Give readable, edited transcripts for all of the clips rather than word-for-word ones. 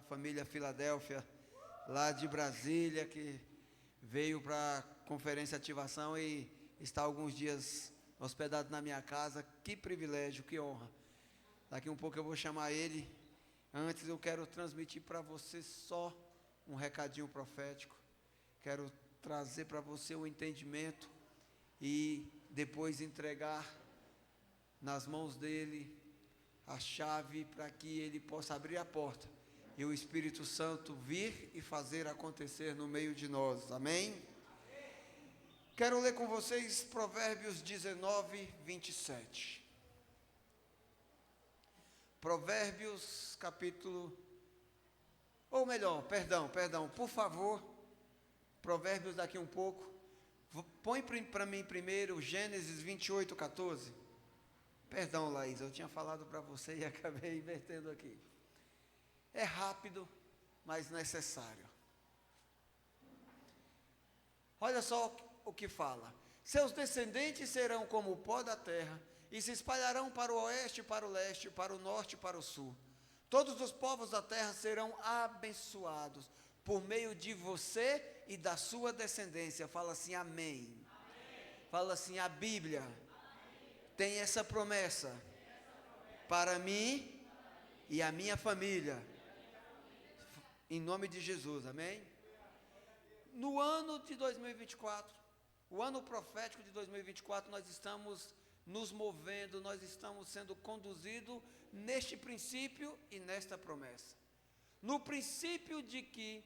da família Filadélfia, lá de Brasília, que veio para a Conferência Ativação e está alguns dias hospedado na minha casa. Que privilégio, que honra. Daqui um pouco eu vou chamar ele. Antes eu quero transmitir para você só um recadinho profético. Quero trazer para você o entendimento e depois entregar nas mãos dele a chave para que ele possa abrir a porta e o Espírito Santo vir e fazer acontecer no meio de nós. Amém? Quero ler com vocês Provérbios 19, 27. Provérbios capítulo, ou melhor, perdão, por favor, Provérbios daqui um pouco, põe para mim primeiro Gênesis 28, 14. Perdão, Laís, eu tinha falado para você e acabei invertendo aqui. É rápido, mas necessário. Olha só o que fala: seus descendentes serão como o pó da terra, e se espalharão para o oeste, para o leste, para o norte e para o sul. Todos os povos da terra serão abençoados por meio de você e da sua descendência. Fala assim, amém. Fala assim, a Bíblia tem essa promessa para mim e a minha família, em nome de Jesus, amém? No ano de 2024, o ano profético de 2024, nós estamos nos movendo, nós estamos sendo conduzidos neste princípio e nesta promessa. No princípio de que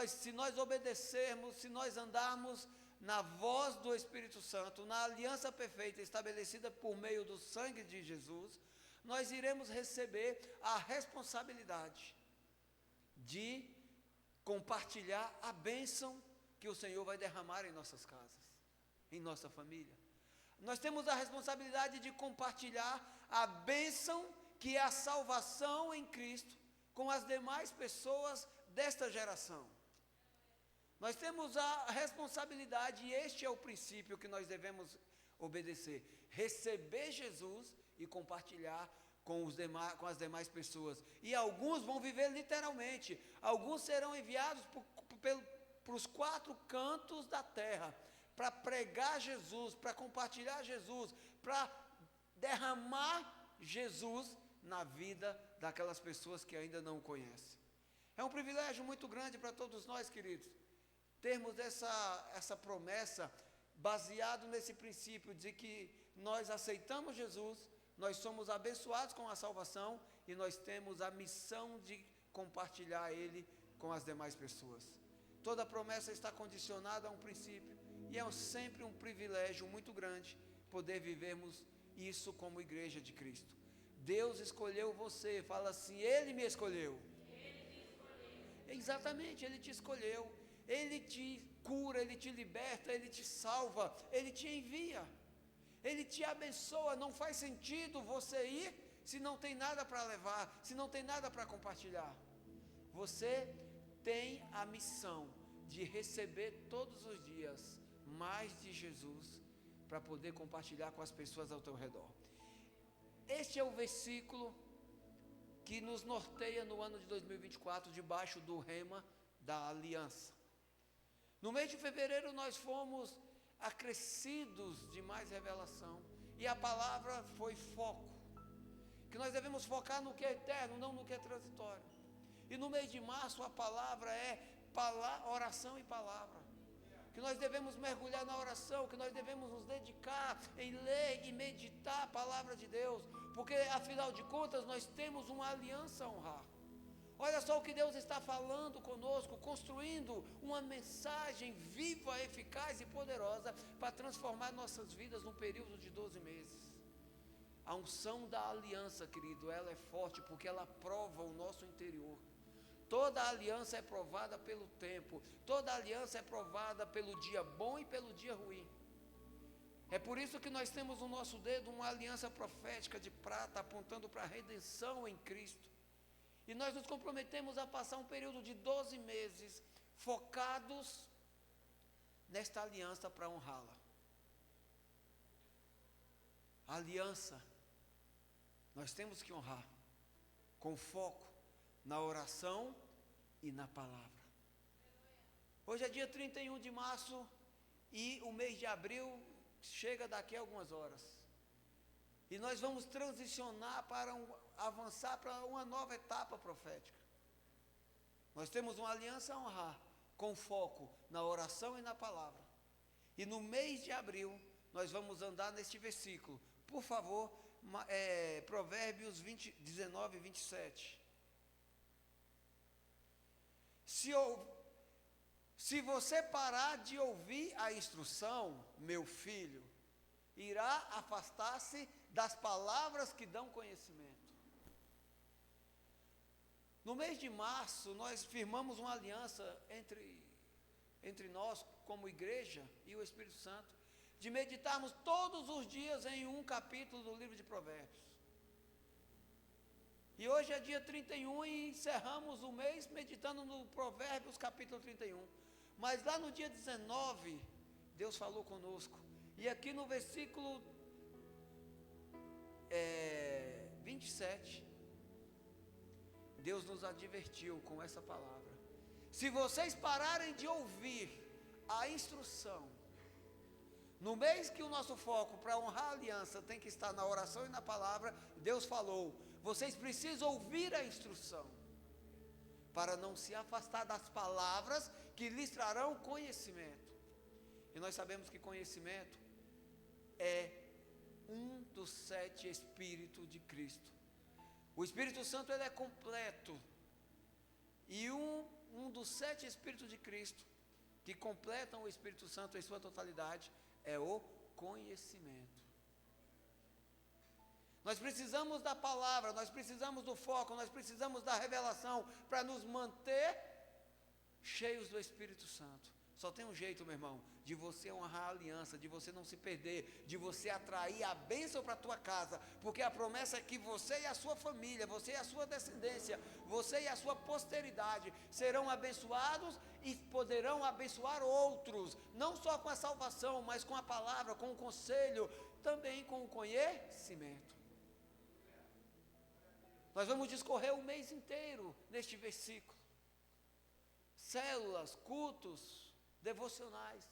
se nós obedecermos, se nós andarmos na voz do Espírito Santo, na aliança perfeita estabelecida por meio do sangue de Jesus, nós iremos receber a responsabilidade de compartilhar a bênção que o Senhor vai derramar em nossas casas, em nossa família. Nós temos a responsabilidade de compartilhar a bênção que é a salvação em Cristo com as demais pessoas desta geração. Nós temos a responsabilidade, e este é o princípio que nós devemos obedecer: receber Jesus e compartilhar com as demais pessoas. E alguns vão viver literalmente, alguns serão enviados para os 4 cantos da terra, para pregar Jesus, para compartilhar Jesus, para derramar Jesus na vida daquelas pessoas que ainda não o conhecem. É um privilégio muito grande para todos nós, queridos, termos essa promessa baseado nesse princípio de que nós aceitamos Jesus, nós somos abençoados com a salvação e nós temos a missão de compartilhar Ele com as demais pessoas. Toda promessa está condicionada a um princípio e é sempre um privilégio muito grande poder vivermos isso como igreja de Cristo. Deus escolheu você, fala assim, Ele me escolheu. Exatamente, Ele te escolheu. Ele te cura, Ele te liberta, Ele te salva, Ele te envia, Ele te abençoa. Não faz sentido você ir se não tem nada para levar, se não tem nada para compartilhar. Você tem a missão de receber todos os dias mais de Jesus para poder compartilhar com as pessoas ao teu redor. Este é o versículo que nos norteia no ano de 2024, debaixo do rema da aliança. No mês de fevereiro nós fomos acrescidos de mais revelação, e a palavra foi foco, que nós devemos focar no que é eterno, não no que é transitório. E no mês de março a palavra é oração e palavra, que nós devemos mergulhar na oração, que nós devemos nos dedicar em ler e meditar a palavra de Deus, porque afinal de contas nós temos uma aliança a honrar. Olha só o que Deus está falando conosco, construindo uma mensagem viva, eficaz e poderosa para transformar nossas vidas num período de 12 meses. A unção da aliança, querido, ela é forte porque ela prova o nosso interior. Toda aliança é provada pelo tempo, toda aliança é provada pelo dia bom e pelo dia ruim. É por isso que nós temos no nosso dedo uma aliança profética de prata apontando para a redenção em Cristo. E nós nos comprometemos a passar um período de 12 meses focados nesta aliança para honrá-la. A aliança nós temos que honrar com foco na oração e na palavra. Hoje é dia 31 de março e o mês de abril chega daqui a algumas horas. E nós vamos transicionar avançar para uma nova etapa profética. Nós temos uma aliança a honrar, com foco na oração e na palavra. E no mês de abril, nós vamos andar neste versículo. Por favor, Provérbios 19 e 27. Se você parar de ouvir a instrução, meu filho, irá afastar-se das palavras que dão conhecimento. No mês de março, nós firmamos uma aliança entre nós, como igreja, e o Espírito Santo, de meditarmos todos os dias em um capítulo do livro de Provérbios. E hoje é dia 31 e encerramos o mês meditando no Provérbios capítulo 31. Mas lá no dia 19, Deus falou conosco. E aqui no versículo 27, Deus nos advertiu com essa palavra. Se vocês pararem de ouvir a instrução, no mês que o nosso foco para honrar a aliança tem que estar na oração e na palavra, Deus falou, vocês precisam ouvir a instrução, para não se afastar das palavras que lhes trarão conhecimento. E nós sabemos que conhecimento é um dos 7 Espíritos de Cristo. O Espírito Santo ele é completo. E um dos 7 Espíritos de Cristo que completam o Espírito Santo em sua totalidade é o conhecimento. Nós precisamos da palavra, nós precisamos do foco, nós precisamos da revelação para nos manter cheios do Espírito Santo. Só tem um jeito, meu irmão, de você honrar a aliança, de você não se perder, de você atrair a bênção para a tua casa, porque a promessa é que você e a sua família, você e a sua descendência, você e a sua posteridade serão abençoados e poderão abençoar outros, não só com a salvação, mas com a palavra, com o conselho, também com o conhecimento. Nós vamos discorrer o mês inteiro neste versículo. Células, cultos, devocionais.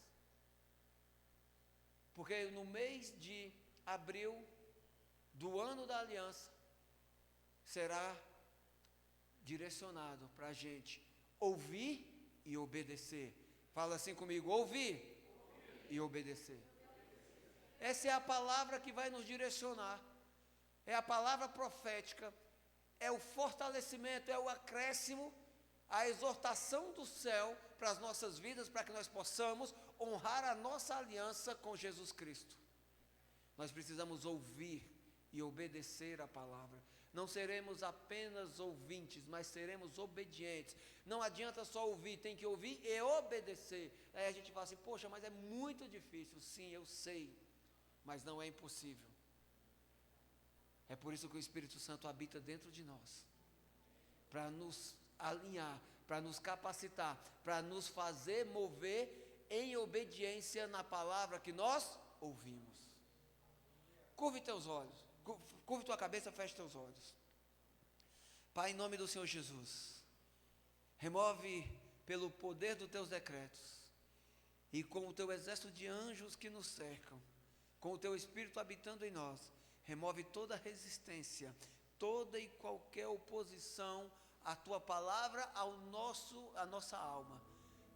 Porque no mês de abril do ano da aliança, será direcionado para a gente ouvir e obedecer. Fala assim comigo, ouvir e obedecer. Essa é a palavra que vai nos direcionar. É a palavra profética. É o fortalecimento, é o acréscimo, a exortação do céu para as nossas vidas, para que nós possamos honrar a nossa aliança com Jesus Cristo. Nós precisamos ouvir e obedecer a palavra. Não seremos apenas ouvintes, mas seremos obedientes. Não adianta só ouvir, tem que ouvir e obedecer. Aí a gente fala assim, poxa, mas é muito difícil. Sim, eu sei, mas não é impossível. É por isso que o Espírito Santo habita dentro de nós, para nos alinhar, para nos capacitar, para nos fazer mover em obediência na palavra que nós ouvimos. Curve teus olhos, curve tua cabeça, feche teus olhos. Pai, em nome do Senhor Jesus, remove pelo poder dos teus decretos e com o teu exército de anjos que nos cercam, com o teu Espírito habitando em nós, remove toda resistência, toda e qualquer oposição à tua palavra, à nossa alma.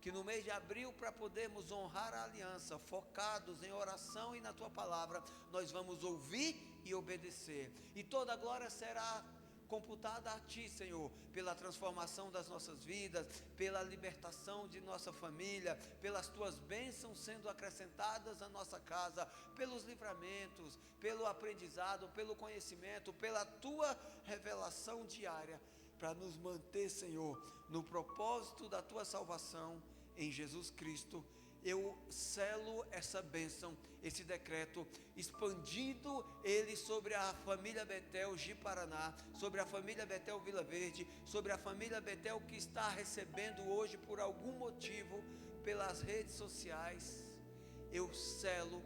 Que no mês de abril, para podermos honrar a aliança, focados em oração e na tua palavra, nós vamos ouvir e obedecer. E toda a glória será computada a ti, Senhor, pela transformação das nossas vidas, pela libertação de nossa família, pelas tuas bênçãos sendo acrescentadas à nossa casa, pelos livramentos, pelo aprendizado, pelo conhecimento, pela tua revelação diária, para nos manter, Senhor, no propósito da tua salvação em Jesus Cristo. Eu selo essa bênção, esse decreto, expandindo ele sobre a família Betel Ji-Paraná, sobre a família Betel Vila Verde, sobre a família Betel que está recebendo hoje por algum motivo pelas redes sociais. Eu selo,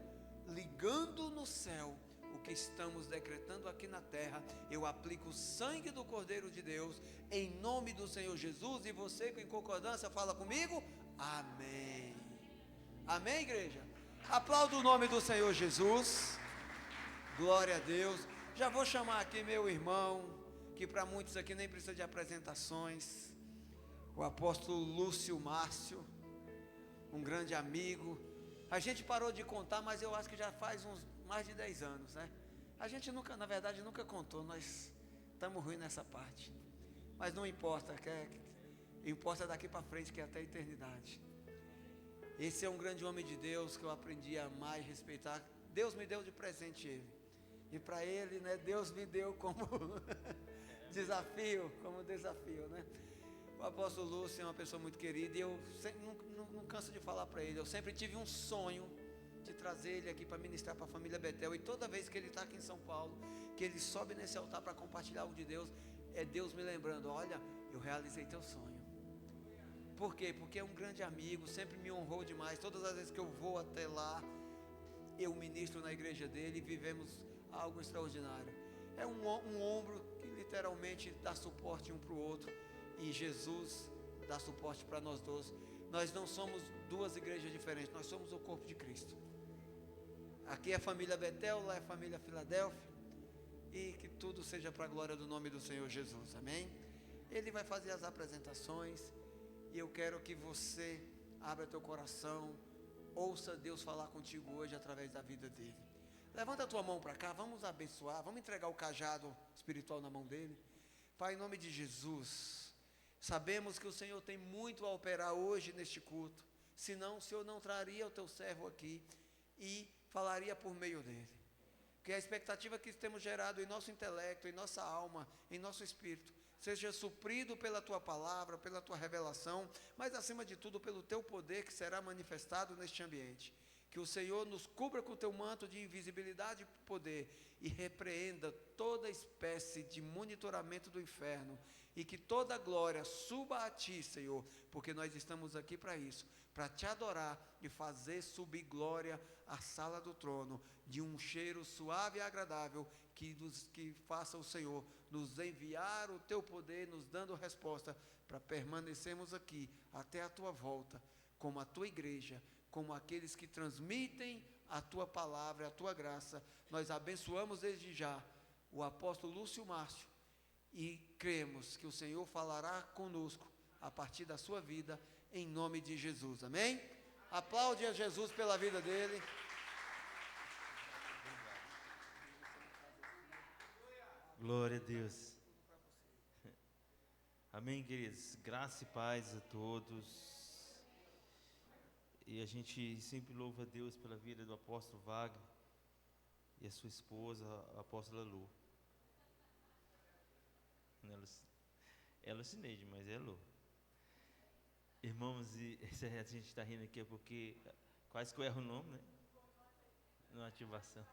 ligando no céu o que estamos decretando aqui na terra. Eu aplico o sangue do Cordeiro de Deus em nome do do Senhor Jesus, e você que em concordância fala comigo, amém. Amém, igreja? Aplauda o nome do Senhor Jesus. Glória a Deus. Já vou chamar aqui meu irmão, que para muitos aqui nem precisa de apresentações, o apóstolo Lúcio Márcio, um grande amigo. A gente parou de contar, mas eu acho que já faz uns mais de 10 anos, né? A gente nunca, na verdade, nunca contou, nós estamos ruins nessa parte. Mas não importa, importa daqui para frente, que é até a eternidade. Esse é um grande homem de Deus que eu aprendi a amar e respeitar. Deus me deu de presente ele. E para ele, né, Deus me deu como desafio, né? O apóstolo Lúcio é uma pessoa muito querida e eu não canso de falar para ele. Eu sempre tive um sonho de trazer ele aqui para ministrar para a família Betel. E toda vez que ele está aqui em São Paulo, que ele sobe nesse altar para compartilhar algo de Deus, é Deus me lembrando: olha, eu realizei teu sonho. Por quê? Porque é um grande amigo, sempre me honrou demais. Todas as vezes que eu vou até lá, eu ministro na igreja dele e vivemos algo extraordinário. É um ombro que literalmente dá suporte um para o outro, e Jesus dá suporte para nós dois. Nós não somos duas igrejas diferentes, nós somos o corpo de Cristo. Aqui é a família Betel, lá é a família Filadélfia, e que tudo seja para a glória do nome do Senhor Jesus, amém? Ele vai fazer as apresentações, e eu quero que você abra teu coração, ouça Deus falar contigo hoje através da vida dele. Levanta a tua mão para cá, vamos abençoar, vamos entregar o cajado espiritual na mão dele. Pai, em nome de Jesus, sabemos que o Senhor tem muito a operar hoje neste culto, senão o Senhor não traria o teu servo aqui e falaria por meio dele. Que a expectativa que temos gerado em nosso intelecto, em nossa alma, em nosso espírito, seja suprido pela tua palavra, pela tua revelação, mas acima de tudo pelo teu poder que será manifestado neste ambiente. Que o Senhor nos cubra com o teu manto de invisibilidade e poder, e repreenda toda espécie de monitoramento do inferno, e que toda glória suba a ti, Senhor, porque nós estamos aqui para isso, para te adorar e fazer subir glória à sala do trono, de um cheiro suave e agradável, que faça o Senhor nos enviar o teu poder, nos dando resposta, para permanecermos aqui até a tua volta, como a tua igreja, como aqueles que transmitem a tua palavra, a tua graça. Nós abençoamos desde já o apóstolo Lúcio Márcio, e cremos que o Senhor falará conosco a partir da sua vida, em nome de Jesus, amém? Aplaude a Jesus pela vida dele. Glória a Deus. Amém, queridos? Graça e paz a todos. E a gente sempre louva a Deus pela vida do apóstolo Wagner e a sua esposa, a apóstola Lu. É Lucineide, mas é Lu. Irmãos, e a gente está rindo aqui porque quase que eu erro o nome, né? Na ativação.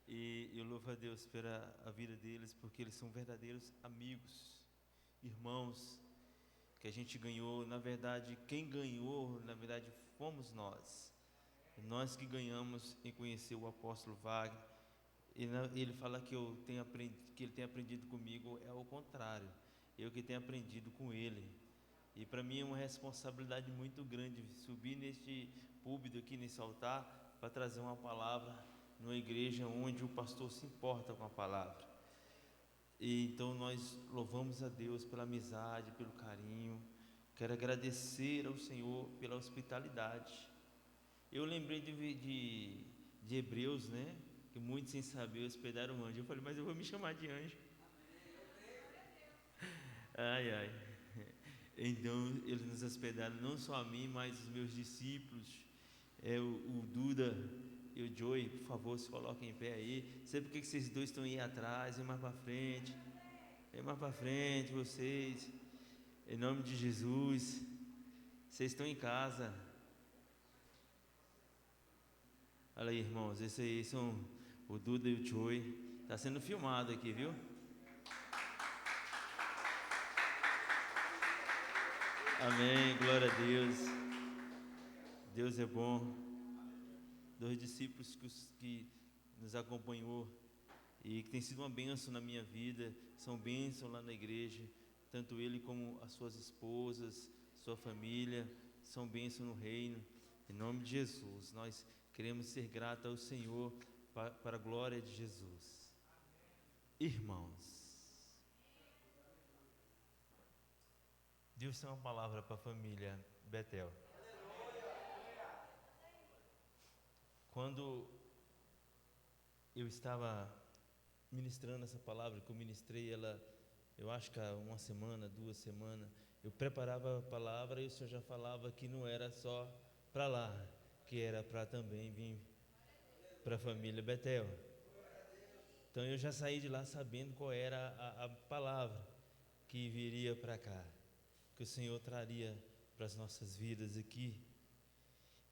E eu louvo a Deus pela a vida deles, porque eles são verdadeiros amigos, irmãos, que a gente ganhou. Na verdade, quem ganhou, na verdade, fomos nós. Nós que ganhamos em conhecer o apóstolo Wagner. Ele fala que ele tem aprendido comigo, é o contrário. Eu que tenho aprendido com ele. E para mim é uma responsabilidade muito grande subir neste púlpito aqui, nesse altar, para trazer uma palavra numa igreja onde o pastor se importa com a palavra. E então nós louvamos a Deus pela amizade, pelo carinho. Quero agradecer ao Senhor pela hospitalidade. Eu lembrei de Hebreus, né? Que muitos, sem saber, hospedaram um anjo. Eu falei, mas eu vou me chamar de anjo. Ai, ai. Então eles nos hospedaram, não só a mim, mas os meus discípulos, o Duda e o Joey. Por favor, se coloquem em pé aí. Sei porque que vocês dois estão aí atrás, vem mais para frente. Vem mais para frente, vocês. Em nome de Jesus. Vocês estão em casa. Olha aí, irmãos, esses aí são o Duda e o Joey. Está sendo filmado aqui, viu? Amém, glória a Deus. Deus é bom. Dois discípulos que nos acompanhou e que tem sido uma bênção na minha vida, são bênção lá na igreja. tanto ele como as suas esposas, sua família, são bênção no reino. Em nome de Jesus, nós queremos ser gratos ao Senhor para a glória de Jesus. Irmãos, Deus tem uma palavra para a família Betel. Quando eu estava ministrando essa palavra, que eu ministrei ela, eu acho que há uma semana, 2 semanas, eu preparava a palavra e o Senhor já falava que não era só para lá, que era para também vir para a família Betel. Então eu já saí de lá sabendo qual era a palavra que viria para cá, que o Senhor traria para as nossas vidas aqui.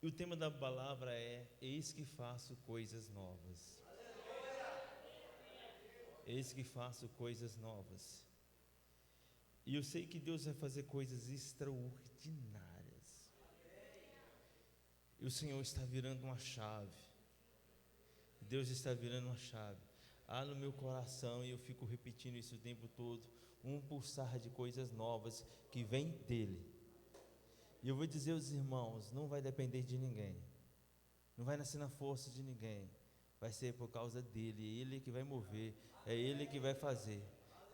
E o tema da palavra é: eis que faço coisas novas. Eis que faço coisas novas. E eu sei que Deus vai fazer coisas extraordinárias. E o Senhor está virando uma chave. Deus está virando uma chave. Há no meu coração, e eu fico repetindo isso o tempo todo, um pulsar de coisas novas que vem dEle. E eu vou dizer aos irmãos, não vai depender de ninguém. Não vai nascer na força de ninguém. Vai ser por causa dEle. É Ele que vai mover. É Ele que vai fazer.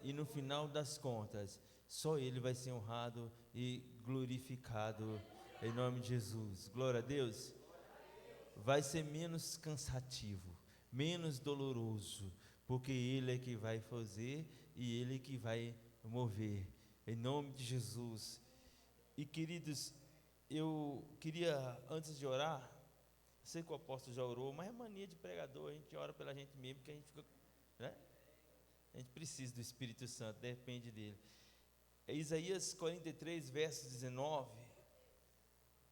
E no final das contas, só Ele vai ser honrado e glorificado em nome de Jesus. Glória a Deus. Vai ser menos cansativo, menos doloroso, porque Ele é que vai fazer e Ele que vai mover em nome de Jesus. E queridos, eu queria, antes de orar, sei que o apóstolo já orou, mas é mania de pregador, a gente ora pela gente mesmo, porque a gente fica, né? A gente precisa do Espírito Santo, depende dele. É Isaías 43, verso 19,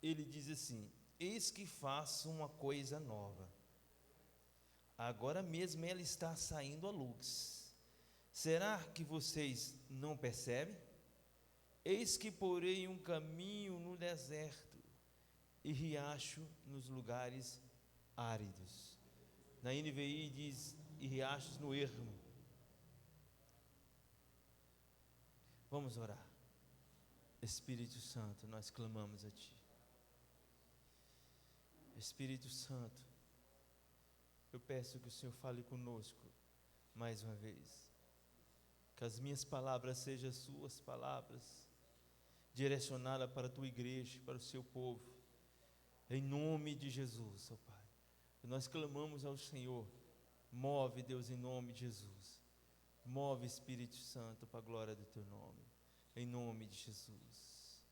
ele diz assim: eis que faço uma coisa nova, agora mesmo ela está saindo à luz, será que vocês não percebem? Eis que porei um caminho no deserto e riacho nos lugares áridos. Na NVI diz, e riachos no ermo. Vamos orar. Espírito Santo, nós clamamos a Ti. Espírito Santo, eu peço que o Senhor fale conosco mais uma vez. Que as minhas palavras sejam as Suas palavras, direcionada para a Tua igreja, para o Seu povo, em nome de Jesus, ó Pai. Nós clamamos ao Senhor, move, Deus, em nome de Jesus, move, Espírito Santo, para a glória do Teu nome, em nome de Jesus.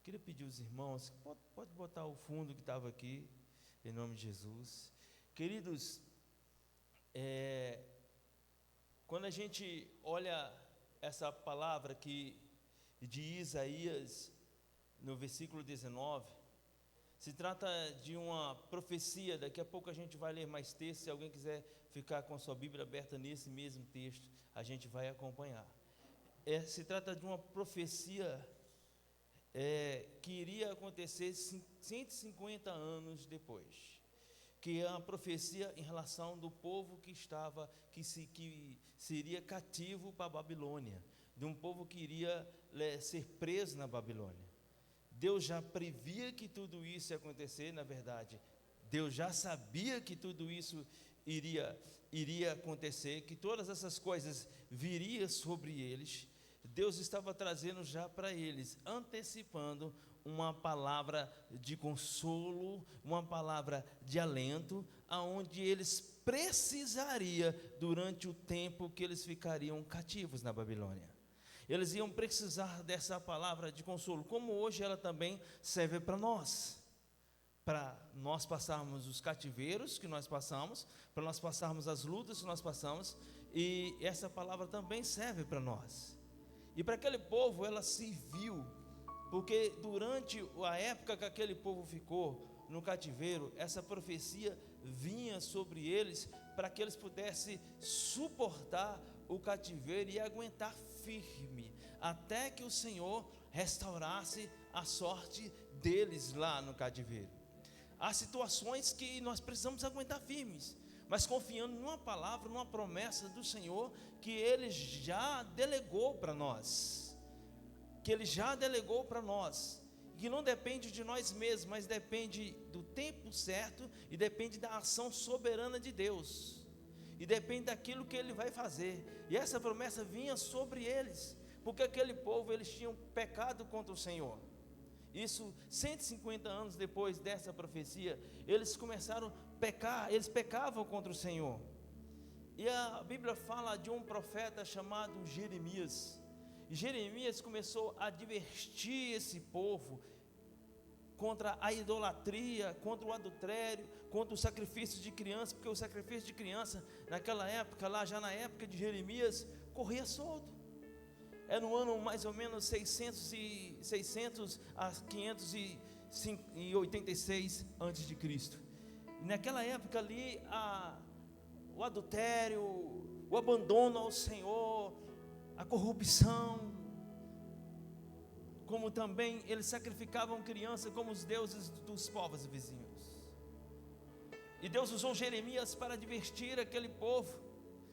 Queria pedir aos irmãos, pode botar o fundo que estava aqui, em nome de Jesus. Queridos, quando a gente olha essa palavra que de Isaías, no versículo 19, se trata de uma profecia. Daqui a pouco a gente vai ler mais textos. Se alguém quiser ficar com a sua Bíblia aberta nesse mesmo texto, a gente vai acompanhar. Se trata de uma profecia que iria acontecer 150 anos depois, que é uma profecia em relação do povo que seria cativo para a Babilônia, de um povo que iria ser preso na Babilônia. Deus já previa que tudo isso ia acontecer. Na verdade, Deus já sabia que tudo isso iria acontecer, que todas essas coisas viriam sobre eles. Deus estava trazendo já para eles, antecipando uma palavra de consolo, uma palavra de alento, aonde eles precisariam durante o tempo que eles ficariam cativos na Babilônia. Eles iam precisar dessa palavra de consolo, como hoje ela também serve para nós passarmos os cativeiros que nós passamos, para nós passarmos as lutas que nós passamos, e essa palavra também serve para nós. E para aquele povo ela serviu, porque durante a época que aquele povo ficou no cativeiro, essa profecia vinha sobre eles, para que eles pudessem suportar o cativeiro e aguentar firme, até que o Senhor restaurasse a sorte deles lá no cativeiro. Há situações que nós precisamos aguentar firmes, mas confiando numa palavra, numa promessa do Senhor, que Ele já delegou para nós. que Ele já delegou para nós, que não depende de nós mesmos, mas depende do tempo certo, e depende da ação soberana de Deus, e depende daquilo que Ele vai fazer. E essa promessa vinha sobre eles, porque aquele povo, eles tinham pecado contra o Senhor. Isso 150 anos depois dessa profecia, eles começaram a pecar, eles pecavam contra o Senhor. E a Bíblia fala de um profeta chamado Jeremias. E Jeremias começou a advertir esse povo contra a idolatria, contra o adultério, contra o sacrifício de criança, porque o sacrifício de criança, naquela época, lá já na época de Jeremias, corria solto. É no ano mais ou menos 600 a 586 antes de Cristo. E naquela época ali, o adultério, o abandono ao Senhor, a corrupção, como também eles sacrificavam crianças como os deuses dos povos vizinhos. E Deus usou Jeremias para advertir aquele povo,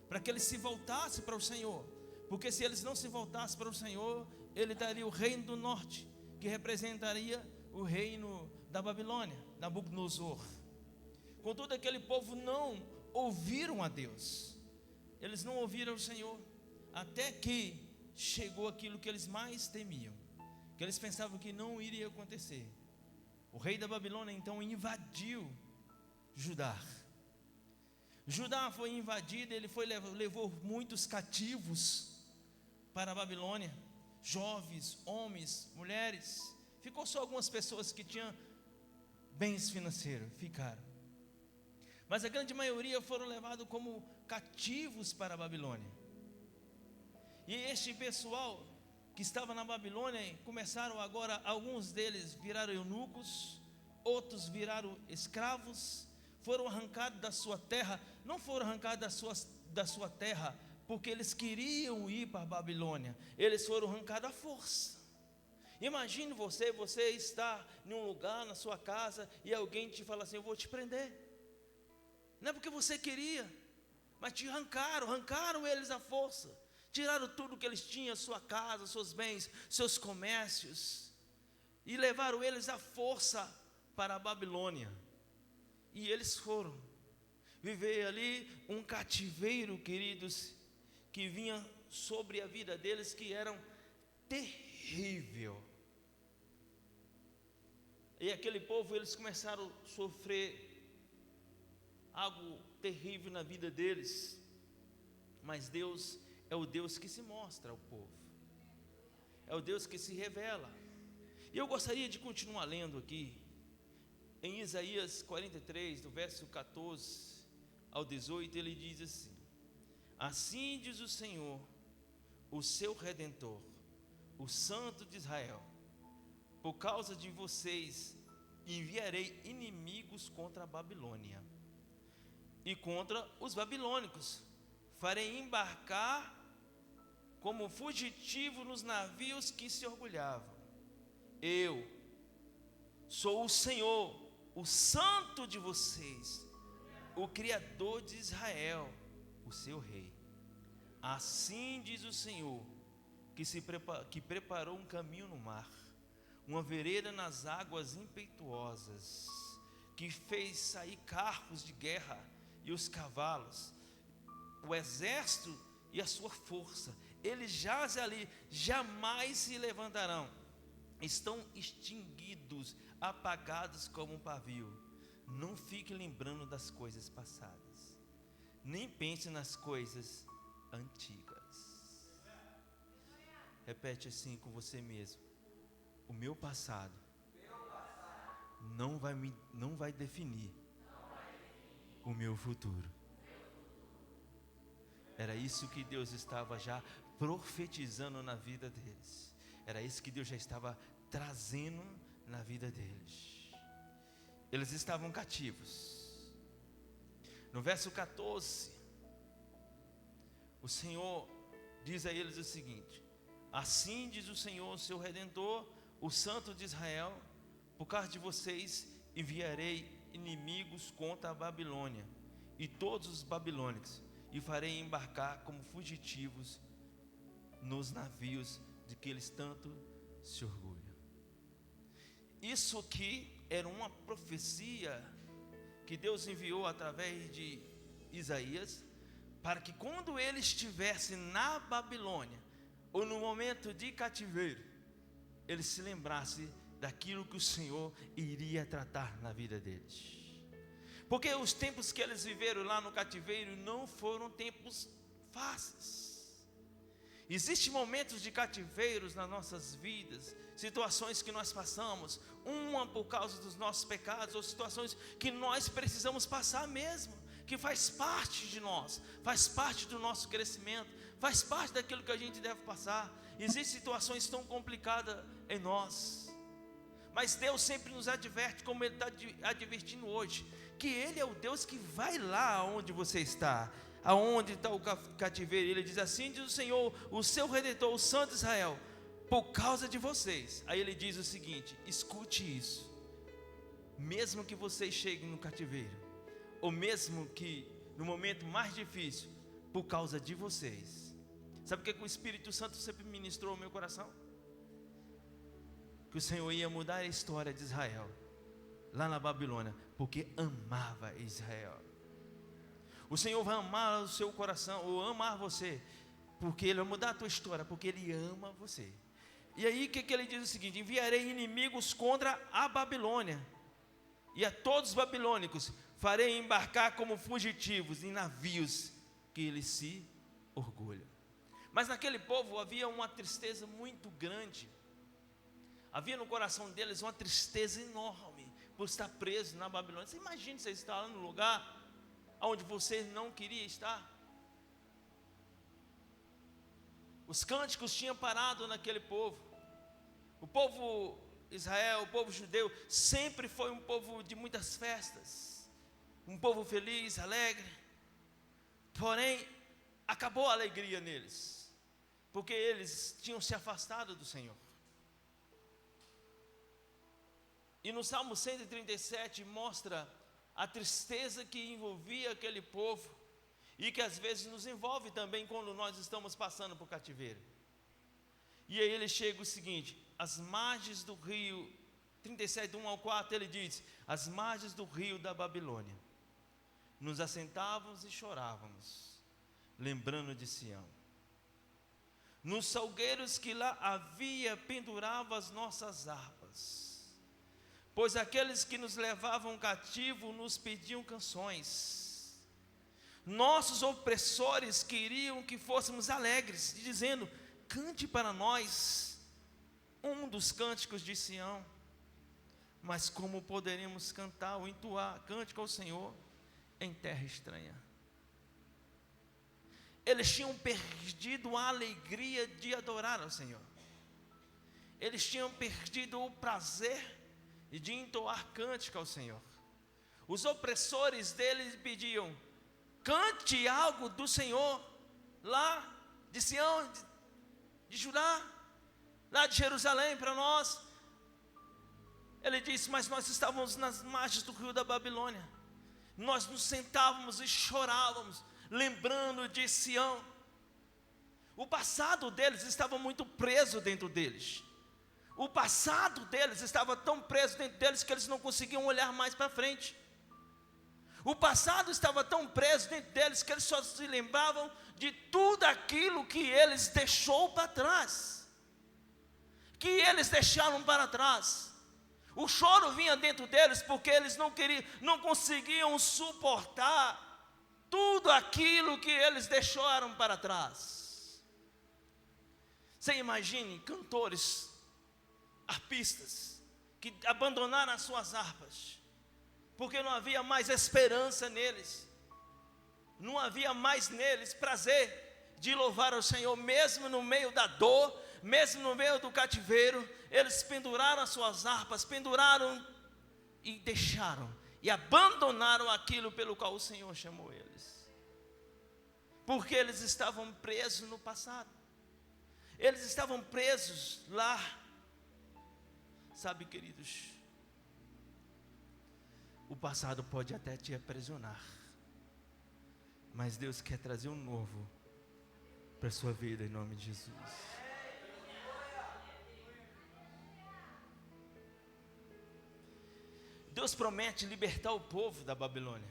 para que eles se voltassem para o Senhor, porque se eles não se voltassem para o Senhor, Ele daria o reino do norte, que representaria o reino da Babilônia, Nabucodonosor. Contudo, aquele povo não ouviram a Deus, eles não ouviram o Senhor, até que chegou aquilo que eles mais temiam, que eles pensavam que não iria acontecer. O rei da Babilônia então invadiu Judá. Judá foi invadido, ele levou muitos cativos para a Babilônia, jovens, homens, mulheres. Ficou só algumas pessoas que tinham bens financeiros, ficaram. Mas a grande maioria foram levados como cativos para a Babilônia. E este pessoal que estava na Babilônia, começaram agora, alguns deles viraram eunucos, outros viraram escravos, foram arrancados da sua terra. Não foram arrancados da sua terra porque eles queriam ir para a Babilônia, eles foram arrancados à força. Imagine você está em um lugar, na sua casa, e alguém te fala assim: eu vou te prender. Não é porque você queria, mas te arrancaram eles à força, tiraram tudo que eles tinham, sua casa, seus bens, seus comércios, e levaram eles à força para a Babilônia. E eles foram viver ali um cativeiro, queridos, que vinha sobre a vida deles, que era terrível. E aquele povo, eles começaram a sofrer algo terrível na vida deles. Mas Deus é o Deus que se mostra ao povo, é o Deus que se revela. E eu gostaria de continuar lendo aqui em Isaías 43, do verso 14 ao 18, ele diz assim: assim diz o Senhor, o seu Redentor, o Santo de Israel: por causa de vocês enviarei inimigos contra a Babilônia e contra os babilônicos, farei embarcar como fugitivo nos navios que se orgulhavam. Eu sou o Senhor, o Santo de vocês, o Criador de Israel, o seu Rei. Assim diz o Senhor, que preparou um caminho no mar, uma vereda nas águas impetuosas, que fez sair carros de guerra e os cavalos, o exército e a sua força. Eles jazem ali, jamais se levantarão, estão extinguidos, apagados como um pavio. Não fique lembrando das coisas passadas, nem pense nas coisas antigas. Repete assim com você mesmo: o meu passado não vai definir o meu futuro. Era isso que Deus estava já profetizando na vida deles, era isso que Deus já estava trazendo na vida deles. Eles estavam cativos. No verso 14, o Senhor diz a eles o seguinte: assim diz o Senhor, seu Redentor, o Santo de Israel: por causa de vocês enviarei inimigos contra a Babilônia e todos os babilônicos, e farei embarcar como fugitivos nos navios de que eles tanto se orgulha. Isso aqui era uma profecia que Deus enviou através de Isaías, para que quando ele estivesse na Babilônia, ou no momento de cativeiro, ele se lembrasse daquilo que o Senhor iria tratar na vida deles. Porque os tempos que eles viveram lá no cativeiro não foram tempos fáceis. Existem momentos de cativeiros nas nossas vidas, situações que nós passamos, uma por causa dos nossos pecados, ou situações que nós precisamos passar mesmo, que faz parte de nós, faz parte do nosso crescimento, faz parte daquilo que a gente deve passar. Existem situações tão complicadas em nós, mas Deus sempre nos adverte, como Ele está advertindo hoje, que Ele é o Deus que vai lá onde você está, aonde está o cativeiro. Ele diz assim: diz o Senhor, o seu Redentor, o Santo de Israel, por causa de vocês. Aí Ele diz o seguinte: escute isso, mesmo que vocês cheguem no cativeiro, ou mesmo que no momento mais difícil, por causa de vocês. Sabe o que o Espírito Santo sempre ministrou ao meu coração? Que o Senhor ia mudar a história de Israel lá na Babilônia, porque amava Israel. O Senhor vai amar o seu coração, ou amar você, porque Ele vai mudar a tua história, porque Ele ama você. E aí o que Ele diz? O seguinte: enviarei inimigos contra a Babilônia, e a todos os babilônicos farei embarcar como fugitivos em navios que eles se orgulham. Mas naquele povo havia uma tristeza muito grande. Havia no coração deles uma tristeza enorme por estar preso na Babilônia. Você imagina você estar lá no lugar onde você não queria estar. Os cânticos tinham parado naquele povo. O povo Israel, o povo judeu, sempre foi um povo de muitas festas, um povo feliz, alegre. Porém, acabou a alegria neles, porque eles tinham se afastado do Senhor. E no Salmo 137 mostra a tristeza que envolvia aquele povo, e que às vezes nos envolve também quando nós estamos passando por cativeiro. E aí ele chega o seguinte: as margens do rio, 37, 1 ao 4, ele diz: as margens do rio da Babilônia, nos assentávamos e chorávamos, lembrando de Sião. Nos salgueiros que lá havia, pendurava as nossas harpas, pois aqueles que nos levavam cativo nos pediam canções. Nossos opressores queriam que fôssemos alegres, dizendo: cante para nós um dos cânticos de Sião. Mas como poderemos cantar ou entoar cântico ao Senhor em terra estranha? Eles tinham perdido a alegria de adorar ao Senhor. Eles tinham perdido o prazer de entoar cântico ao Senhor. Os opressores deles pediam: cante algo do Senhor, lá de Sião, de Judá, lá de Jerusalém para nós. Ele disse: mas nós estávamos nas margens do rio da Babilônia, nós nos sentávamos e chorávamos, lembrando de Sião. O passado deles estava muito preso dentro deles. O passado deles estava tão preso dentro deles que eles não conseguiam olhar mais para frente. O passado estava tão preso dentro deles que eles só se lembravam de tudo aquilo que eles deixou para trás, que eles deixaram para trás. O choro vinha dentro deles porque eles não conseguiam suportar tudo aquilo que eles deixaram para trás. Você imagine cantores, arpistas, que abandonaram as suas harpas, porque não havia mais esperança neles, não havia mais neles prazer de louvar ao Senhor, mesmo no meio da dor, mesmo no meio do cativeiro. Eles penduraram as suas harpas, penduraram e deixaram, e abandonaram aquilo pelo qual o Senhor chamou eles, porque eles estavam presos no passado, eles estavam presos lá. Sabe, queridos, o passado pode até te aprisionar, mas Deus quer trazer um novo para a sua vida, em nome de Jesus. Deus promete libertar o povo da Babilônia.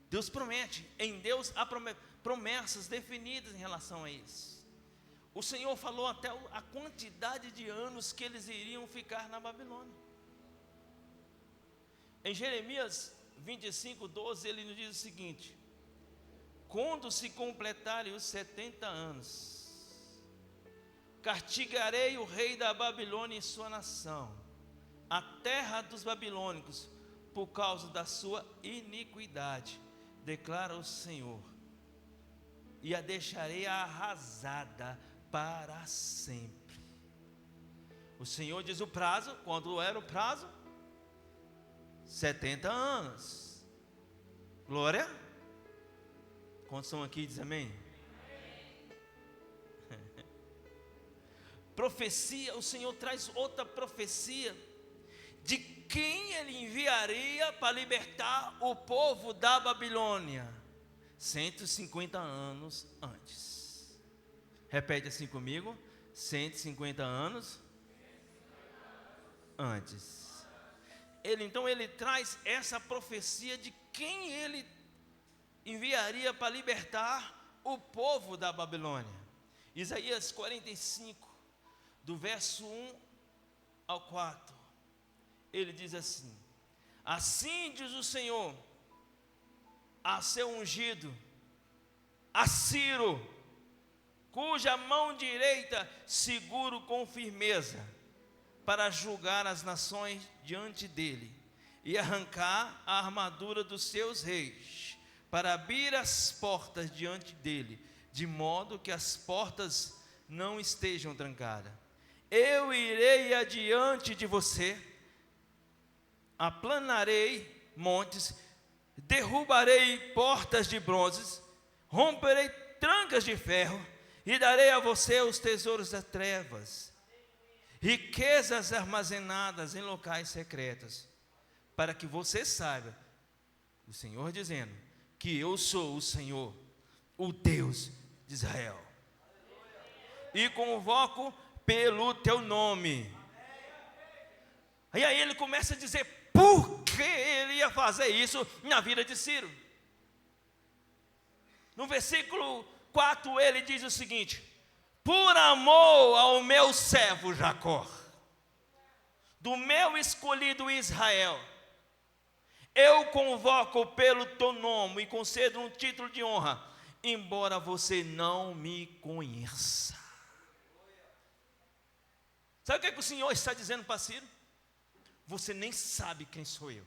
Deus promete, em Deus há promessas definidas em relação a isso. O Senhor falou até a quantidade de anos que eles iriam ficar na Babilônia. Em Jeremias 25:12, ele nos diz o seguinte: quando se completarem os 70 anos, castigarei o rei da Babilônia e sua nação, a terra dos babilônicos, por causa da sua iniquidade, declara o Senhor, e a deixarei arrasada para sempre. O Senhor diz o prazo. Quando era o prazo? 70 anos. Glória. Quantos estão aqui? Diz amém. Profecia, o Senhor traz outra profecia de quem Ele enviaria para libertar o povo da Babilônia 150 anos antes. Repete assim comigo: 150 anos antes. Ele traz essa profecia de quem Ele enviaria para libertar o povo da Babilônia. Isaías 45, do verso 1 ao 4, ele diz assim: assim diz o Senhor a seu ungido, a Ciro, cuja mão direita seguro com firmeza, para julgar as nações diante dele, e arrancar a armadura dos seus reis, para abrir as portas diante dele, de modo que as portas não estejam trancadas. Eu irei adiante de você, aplanarei montes, derrubarei portas de bronze, romperei trancas de ferro, e darei a você os tesouros das trevas, riquezas armazenadas em locais secretos, para que você saiba, o Senhor dizendo, que eu sou o Senhor, o Deus de Israel, e convoco pelo teu nome. E aí ele começa a dizer por que ele ia fazer isso na vida de Ciro. No versículo 4 ele diz o seguinte: por amor ao meu servo Jacó, do meu escolhido Israel, eu convoco pelo teu nome e concedo um título de honra, embora você não me conheça. Sabe o que o Senhor está dizendo para Ciro? Você nem sabe quem sou eu.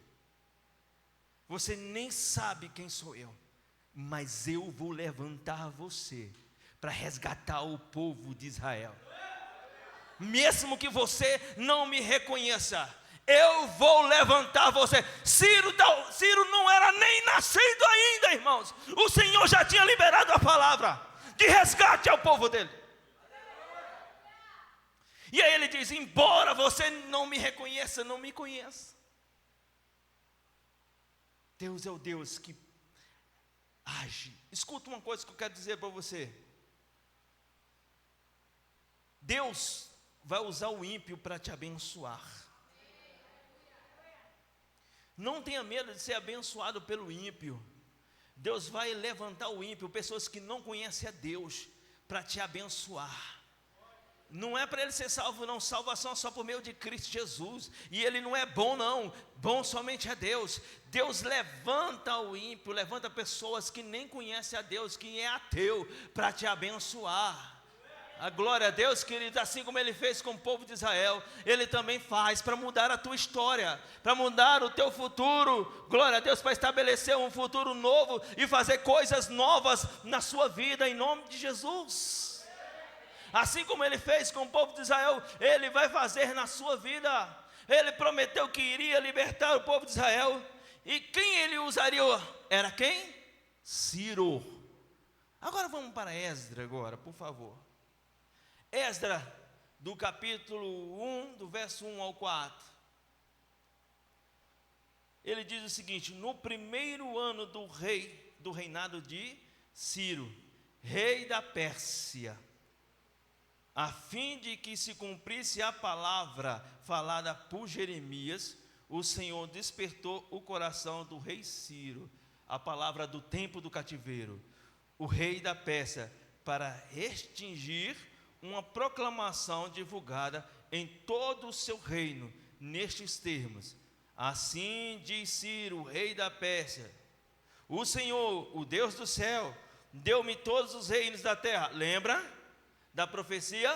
Você nem sabe quem sou eu. Mas eu vou levantar você para resgatar o povo de Israel. Mesmo que você não me reconheça, eu vou levantar você. Ciro não era nem nascido ainda, irmãos. O Senhor já tinha liberado a palavra de resgate ao povo dele. E aí ele diz: embora você não me reconheça, não me conheça, Deus é o Deus que age. Escuta uma coisa que eu quero dizer para você. Deus vai usar o ímpio para te abençoar. Não tenha medo de ser abençoado pelo ímpio. Deus vai levantar o ímpio, pessoas que não conhecem a Deus, para te abençoar. Não é para ele ser salvo não, salvação é só por meio de Cristo Jesus, e ele não é bom não, bom somente é Deus. Deus levanta o ímpio, levanta pessoas que nem conhecem a Deus, que é ateu, para te abençoar. A glória a Deus, queridos, assim como ele fez com o povo de Israel, ele também faz para mudar a tua história, para mudar o teu futuro. Glória a Deus, para estabelecer um futuro novo e fazer coisas novas na sua vida, em nome de Jesus. Assim como ele fez com o povo de Israel, ele vai fazer na sua vida. Ele prometeu que iria libertar o povo de Israel. E quem ele usaria? Era quem? Ciro. Agora vamos para Esdras agora, por favor. Esdras, do capítulo 1, do verso 1 ao 4. Ele diz o seguinte: no primeiro ano do reinado de Ciro, rei da Pérsia. a fim de que se cumprisse a palavra falada por Jeremias, o Senhor despertou o coração do rei Ciro, a palavra do tempo do cativeiro, o rei da Pérsia, para extingir uma proclamação divulgada em todo o seu reino, nestes termos: assim diz Ciro, rei da Pérsia, o Senhor, o Deus do céu, deu-me todos os reinos da terra. Lembra da profecia,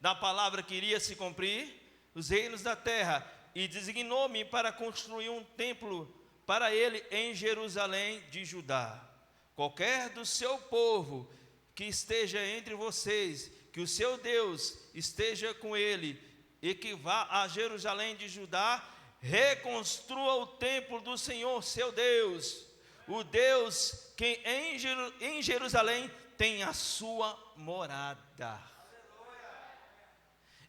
da palavra que iria se cumprir? Os reinos da terra, e designou-me para construir um templo para ele em Jerusalém de Judá. Qualquer do seu povo que esteja entre vocês, que o seu Deus esteja com ele, e que vá a Jerusalém de Judá, reconstrua o templo do Senhor seu Deus, o Deus que em Jerusalém tem a sua morada.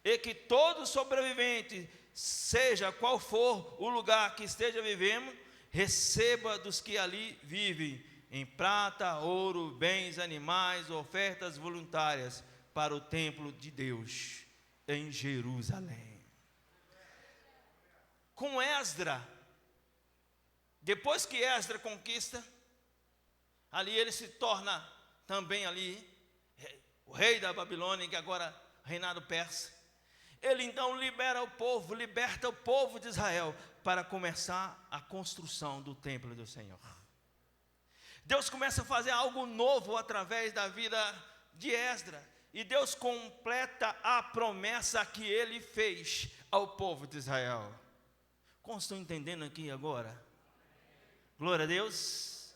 E que todo sobrevivente, seja qual for o lugar que esteja vivendo, receba dos que ali vivem, em prata, ouro, bens, animais, ofertas voluntárias, para o templo de Deus em Jerusalém. Com Esdra, depois que Esdra conquista, ali ele se torna também ali o rei da Babilônia, que agora reinado persa. Ele então liberta o povo de Israel para começar a construção do templo do Senhor. Deus começa a fazer algo novo através da vida de Esdra, e Deus completa a promessa que ele fez ao povo de Israel. Como estão entendendo aqui agora? Glória a Deus.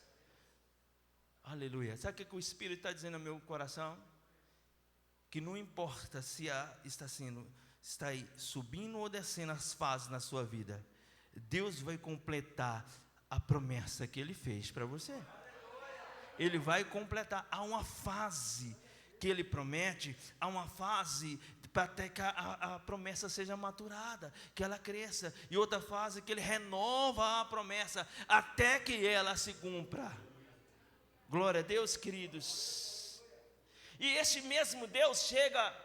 Aleluia. Sabe o que o Espírito está dizendo no meu coração? Que não importa se está aí subindo ou descendo as fases na sua vida, Deus vai completar a promessa que Ele fez para você. Ele vai completar. Há uma fase que Ele promete, há uma fase para até que a promessa seja maturada, que ela cresça, e outra fase que Ele renova a promessa até que ela se cumpra. Glória a Deus, queridos. E esse mesmo Deus chega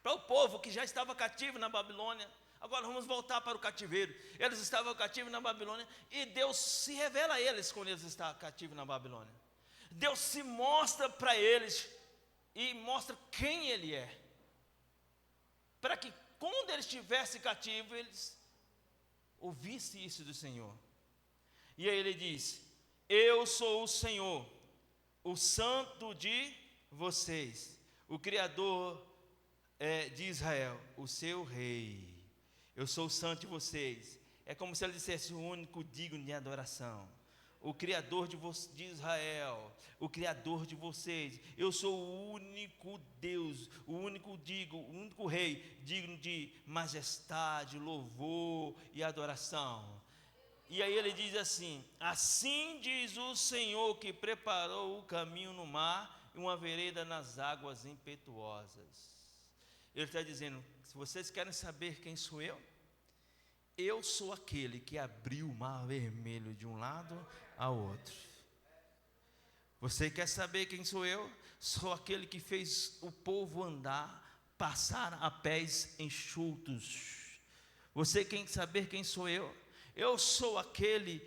para o povo que já estava cativo na Babilônia. Agora vamos voltar para o cativeiro. Eles estavam cativos na Babilônia, e Deus se revela a eles quando eles estavam cativos na Babilônia. Deus se mostra para eles e mostra quem Ele é, para que quando eles estivessem cativos, eles ouvissem isso do Senhor. E aí Ele diz: eu sou o Senhor, o santo de vocês, o Criador de Israel, o seu rei. Eu sou o santo de vocês. É como se Ele dissesse: o único digno de adoração, o Criador de Israel, o Criador de vocês. Eu sou o único Deus, o único Rei, digno de majestade, louvor e adoração. E aí Ele diz assim: assim diz o Senhor que preparou o caminho no mar e uma vereda nas águas impetuosas. Ele está dizendo: se vocês querem saber quem sou eu sou aquele que abriu o mar vermelho de um lado ao outro. Você quer saber quem sou eu? Sou aquele que fez o povo andar, passar a pés enxutos. Você quer saber quem sou eu? Eu sou aquele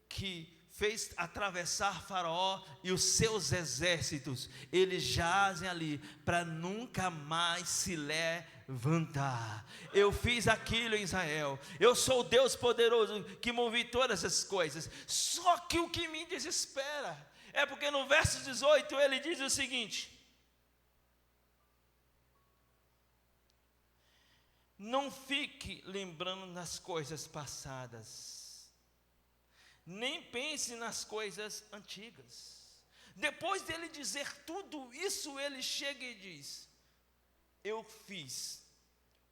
que fez atravessar Faraó e os seus exércitos. Eles jazem ali para nunca mais se levantar. Eu fiz aquilo em Israel. Eu sou o Deus poderoso que movi todas essas coisas. Só que o que me desespera é porque no verso 18 ele diz o seguinte: não fique lembrando das coisas passadas, nem pense nas coisas antigas. Depois dele dizer tudo isso, ele chega e diz: eu fiz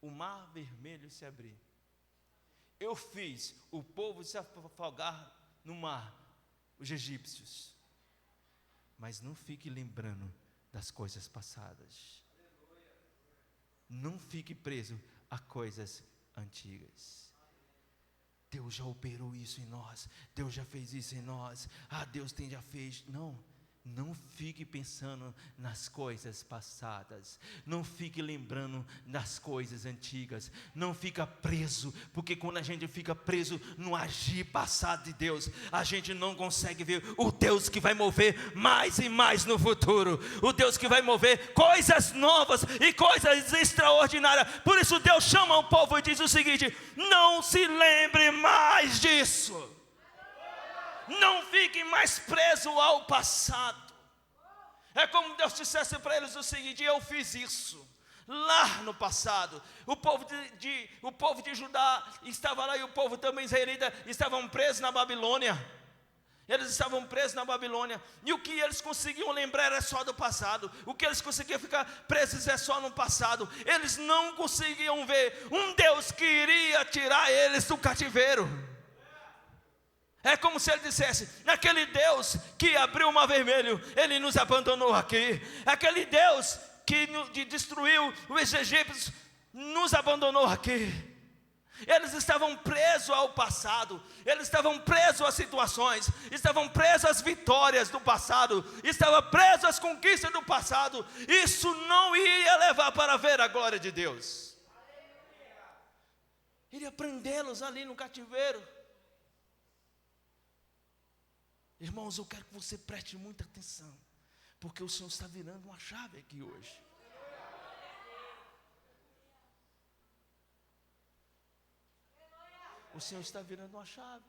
o mar vermelho se abrir, eu fiz o povo se afogar no mar, os egípcios. Mas não fique lembrando das coisas passadas, não fique preso a coisas antigas. Deus já operou isso em nós, Deus já fez isso em nós, Deus já fez. Não Não fique pensando nas coisas passadas. Não fique lembrando das coisas antigas. Não fica preso, porque quando a gente fica preso no agir passado de Deus, a gente não consegue ver o Deus que vai mover mais e mais no futuro. O Deus que vai mover coisas novas e coisas extraordinárias. Por isso Deus chama o povo e diz o seguinte: não se lembre mais disso. Não fiquem mais presos ao passado. É como Deus dissesse para eles o seguinte: eu fiz isso lá no passado. O povo de Judá estava lá, e o povo também israelita estavam presos na Babilônia. Eles estavam presos na Babilônia, e o que eles conseguiam lembrar era só do passado. O que eles conseguiam ficar presos é só no passado. Eles não conseguiam ver um Deus que iria tirar eles do cativeiro. É como se ele dissesse: aquele Deus que abriu o mar vermelho, ele nos abandonou aqui. Aquele Deus que destruiu os egípcios, nos abandonou aqui. Eles estavam presos ao passado, eles estavam presos às situações, estavam presos às vitórias do passado, estavam presos às conquistas do passado. Isso não iria levar para ver a glória de Deus. Iria prendê-los ali no cativeiro. Irmãos, eu quero que você preste muita atenção, porque o Senhor está virando uma chave aqui hoje. O Senhor está virando uma chave.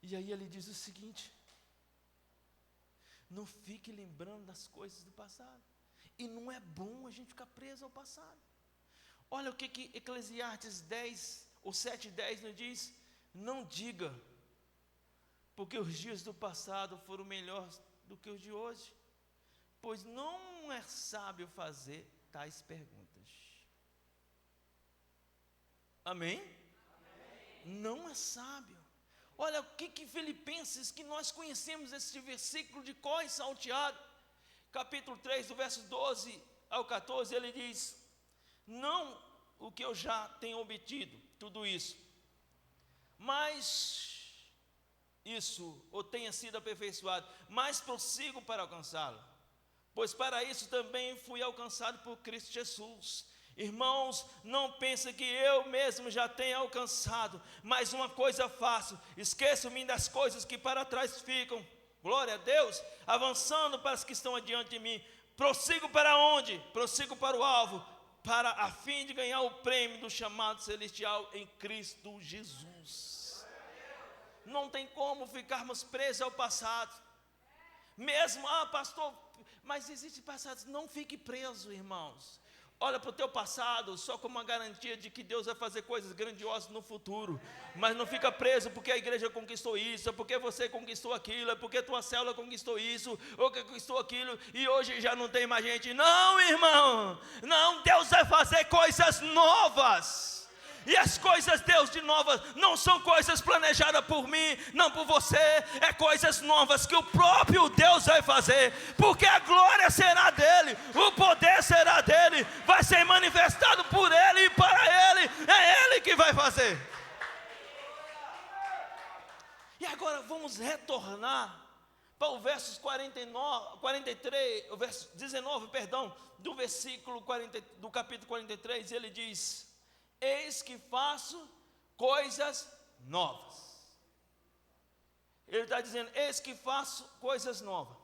E aí ele diz o seguinte: não fique lembrando das coisas do passado. E não é bom a gente ficar preso ao passado. Olha o que Eclesiastes 10 ou 7:10 nos diz: não diga, porque os dias do passado foram melhores do que os de hoje, pois não é sábio fazer tais perguntas. Amém? Amém. Não é sábio. Olha o que Filipenses, que nós conhecemos esse versículo de cor e salteado, capítulo 3, do verso 12 ao 14, ele diz: não o que eu já tenho obtido, tudo isso, mas isso, ou tenha sido aperfeiçoado, mas prossigo para alcançá-lo, pois para isso também fui alcançado por Cristo Jesus. Irmãos, não pense que eu mesmo já tenha alcançado, mas uma coisa faço: esqueço-me das coisas que para trás ficam, glória a Deus, avançando para as que estão adiante de mim. Prossigo para onde? Prossigo para o alvo, para a fim de ganhar o prêmio do chamado celestial em Cristo Jesus. Não tem como ficarmos presos ao passado. Mesmo, pastor, mas existe passado. Não fique preso, irmãos. Olha para o teu passado só como uma garantia de que Deus vai fazer coisas grandiosas no futuro. Mas não fica preso porque a igreja conquistou isso, porque você conquistou aquilo, porque tua célula conquistou isso, ou conquistou aquilo, e hoje já não tem mais gente. Não, irmão, não, Deus vai fazer coisas novas. E as coisas, Deus, de novas, não são coisas planejadas por mim, não por você, é coisas novas que o próprio Deus vai fazer, porque a glória será dele, o poder será dele, vai ser manifestado por ele e para ele, é ele que vai fazer. E agora vamos retornar para o verso 43, o verso 19, perdão, do versículo 40, do capítulo 43, ele diz: eis que faço coisas novas. Ele está dizendo: eis que faço coisas novas.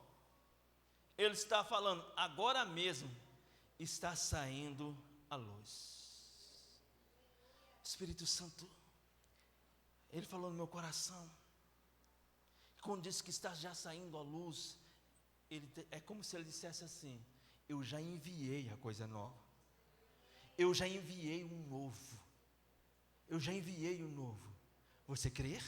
Ele está falando, agora mesmo está saindo a luz. Espírito Santo, ele falou no meu coração. Quando diz que está já saindo a luz, é como se ele dissesse assim: eu já enviei a coisa nova. Eu já enviei um novo. Eu já enviei um novo. Você crer?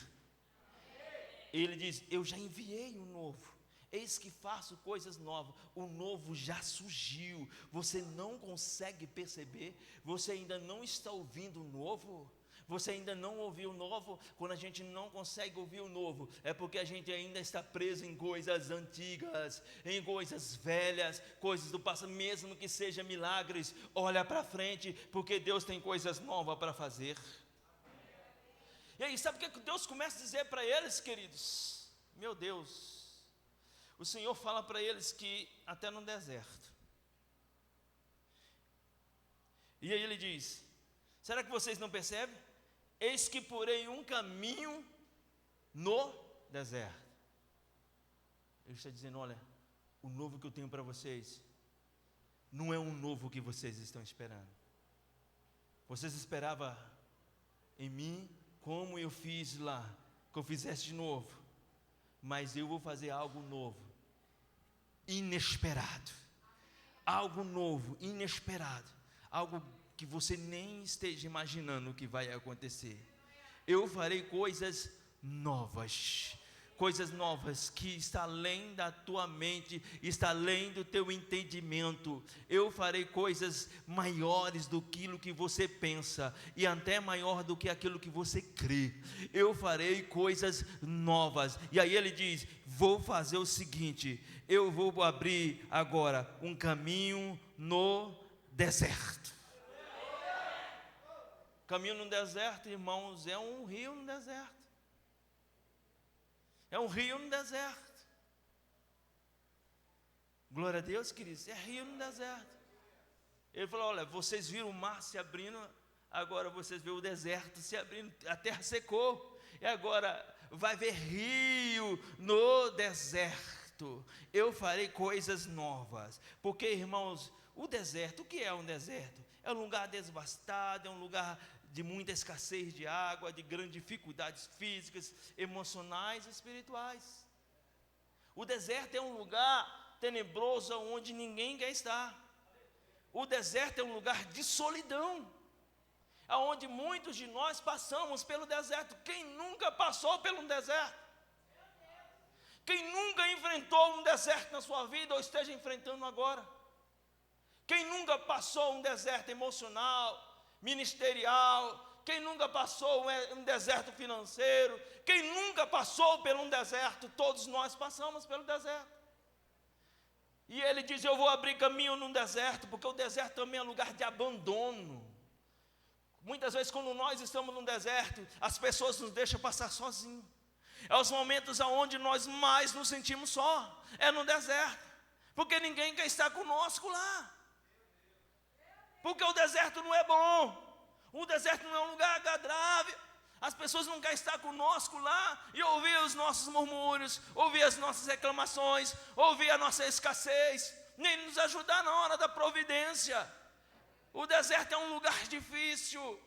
Ele diz: eu já enviei um novo. Eis que faço coisas novas. O novo já surgiu. Você não consegue perceber? Você ainda não está ouvindo o novo? Você ainda não ouviu o novo? Quando a gente não consegue ouvir o novo, é porque a gente ainda está preso em coisas antigas, em coisas velhas, coisas do passado. Mesmo que sejam milagres, olha para frente, porque Deus tem coisas novas para fazer. E aí, sabe o que Deus começa a dizer para eles, queridos? Meu Deus, o Senhor fala para eles que até no deserto. E aí ele diz: será que vocês não percebem? Eis que porei um caminho no deserto. Ele está dizendo: olha, o novo que eu tenho para vocês não é um novo que vocês estão esperando. Vocês esperavam em mim como eu fiz lá, que eu fizesse de novo. Mas eu vou fazer algo novo, inesperado. Algo novo, inesperado. Algo que você nem esteja imaginando que vai acontecer. Eu farei coisas novas. Coisas novas que está além da tua mente, está além do teu entendimento. Eu farei coisas maiores do que você pensa, e até maior do que aquilo que você crê. Eu farei coisas novas. E aí ele diz: vou fazer o seguinte, eu vou abrir agora um caminho no deserto. Caminho no deserto, irmãos, é um rio no deserto. É um rio no deserto. Glória a Deus, queridos, é rio no deserto. Ele falou: olha, vocês viram o mar se abrindo, agora vocês veem o deserto se abrindo, a terra secou, e agora vai haver rio no deserto. Eu farei coisas novas. Porque, irmãos, o deserto, o que é um deserto? É um lugar devastado, é um lugar de muita escassez de água, de grandes dificuldades físicas, emocionais e espirituais. O deserto é um lugar tenebroso onde ninguém quer estar. O deserto é um lugar de solidão, aonde muitos de nós passamos pelo deserto. Quem nunca passou pelo deserto? Quem nunca enfrentou um deserto na sua vida ou esteja enfrentando agora? Quem nunca passou um deserto emocional, ministerial? Quem nunca passou um deserto financeiro? Quem nunca passou por um deserto? Todos nós passamos pelo deserto. E ele diz: eu vou abrir caminho no deserto, porque o deserto também é lugar de abandono. Muitas vezes, quando nós estamos no deserto, as pessoas nos deixam passar sozinhos. É os momentos onde nós mais nos sentimos só, é no deserto, porque ninguém quer estar conosco lá. Porque o deserto não é bom, o deserto não é um lugar agradável. As pessoas não querem estar conosco lá e ouvir os nossos murmúrios, ouvir as nossas reclamações, ouvir a nossa escassez, nem nos ajudar na hora da providência. O deserto é um lugar difícil,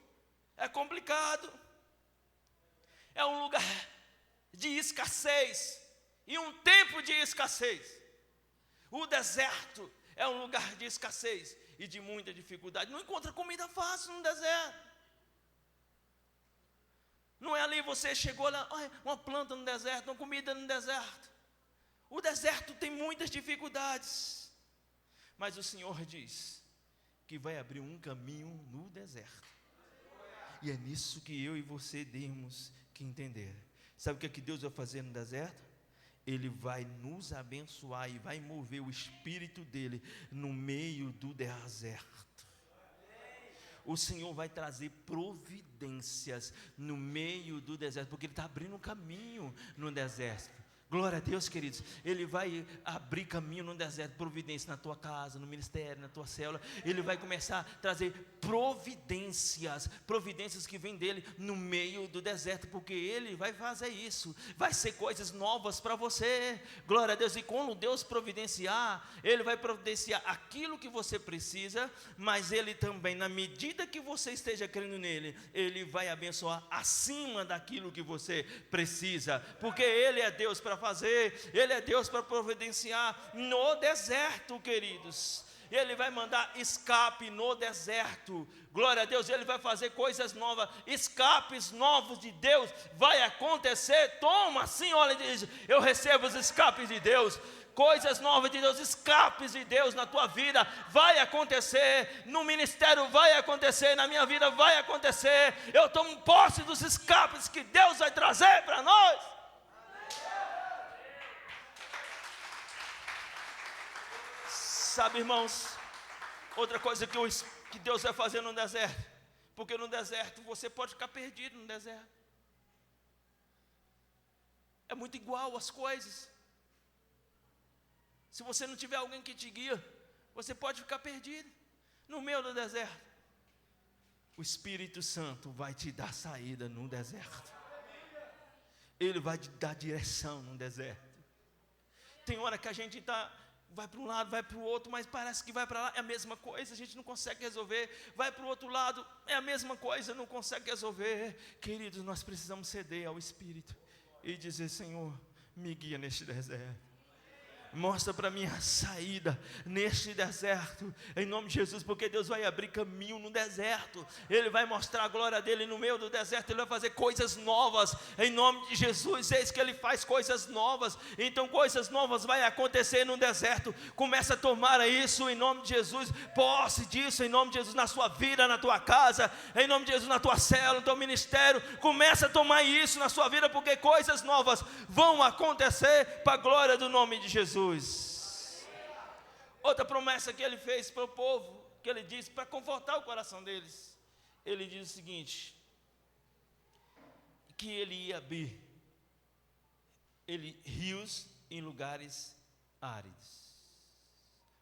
é complicado, é um lugar de escassez, e um tempo de escassez. O deserto é um lugar de escassez e de muita dificuldade. Não encontra comida fácil no deserto. Não é ali você chegou lá, uma planta no deserto, uma comida no deserto. O deserto tem muitas dificuldades, mas o Senhor diz que vai abrir um caminho no deserto. E é nisso que eu e você temos que entender. Sabe o que é que Deus vai fazer no deserto? Ele vai nos abençoar e vai mover o Espírito dele no meio do deserto. O Senhor vai trazer providências no meio do deserto, porque Ele está abrindo um caminho no deserto. Glória a Deus, queridos. Ele vai abrir caminho no deserto, providência na tua casa, no ministério, na tua célula. Ele vai começar a trazer providências que vêm dele no meio do deserto, porque Ele vai fazer isso. Vai ser coisas novas para você. Glória a Deus. E quando Deus providenciar, Ele vai providenciar aquilo que você precisa, mas Ele também, na medida que você esteja crendo nele, Ele vai abençoar acima daquilo que você precisa, porque Ele é Deus para fazer, Ele é Deus para providenciar no deserto, queridos. Ele vai mandar escape no deserto. Glória a Deus. Ele vai fazer coisas novas, escapes novos de Deus vai acontecer. Toma assim, olha, diz: eu recebo os escapes de Deus. Coisas novas de Deus, escapes de Deus na tua vida vai acontecer, no ministério vai acontecer, na minha vida vai acontecer. Eu tomo posse dos escapes que Deus vai trazer para nós. Sabe, irmãos, outra coisa que Deus vai fazer no deserto, porque no deserto você pode ficar perdido no deserto. É muito igual as coisas. Se você não tiver alguém que te guia, você pode ficar perdido no meio do deserto. O Espírito Santo vai te dar saída no deserto. Ele vai te dar direção no deserto. Tem hora que a gente vai para um lado, vai para o outro, mas parece que vai para lá, é a mesma coisa, a gente não consegue resolver. Vai para o outro lado, é a mesma coisa, não consegue resolver. Queridos, nós precisamos ceder ao Espírito e dizer: Senhor, me guia neste deserto. Mostra para mim a saída neste deserto, em nome de Jesus, porque Deus vai abrir caminho no deserto. Ele vai mostrar a glória dele no meio do deserto. Ele vai fazer coisas novas, em nome de Jesus. Eis que ele faz coisas novas. Então coisas novas vai acontecer no deserto. Começa a tomar isso em nome de Jesus, posse disso em nome de Jesus, na sua vida, na tua casa, em nome de Jesus, na tua célula, no teu ministério. Começa a tomar isso na sua vida, porque coisas novas vão acontecer para a glória do nome de Jesus. Outra promessa que ele fez para o povo, que ele disse para confortar o coração deles, ele diz o seguinte: que ele ia abrir rios em lugares áridos.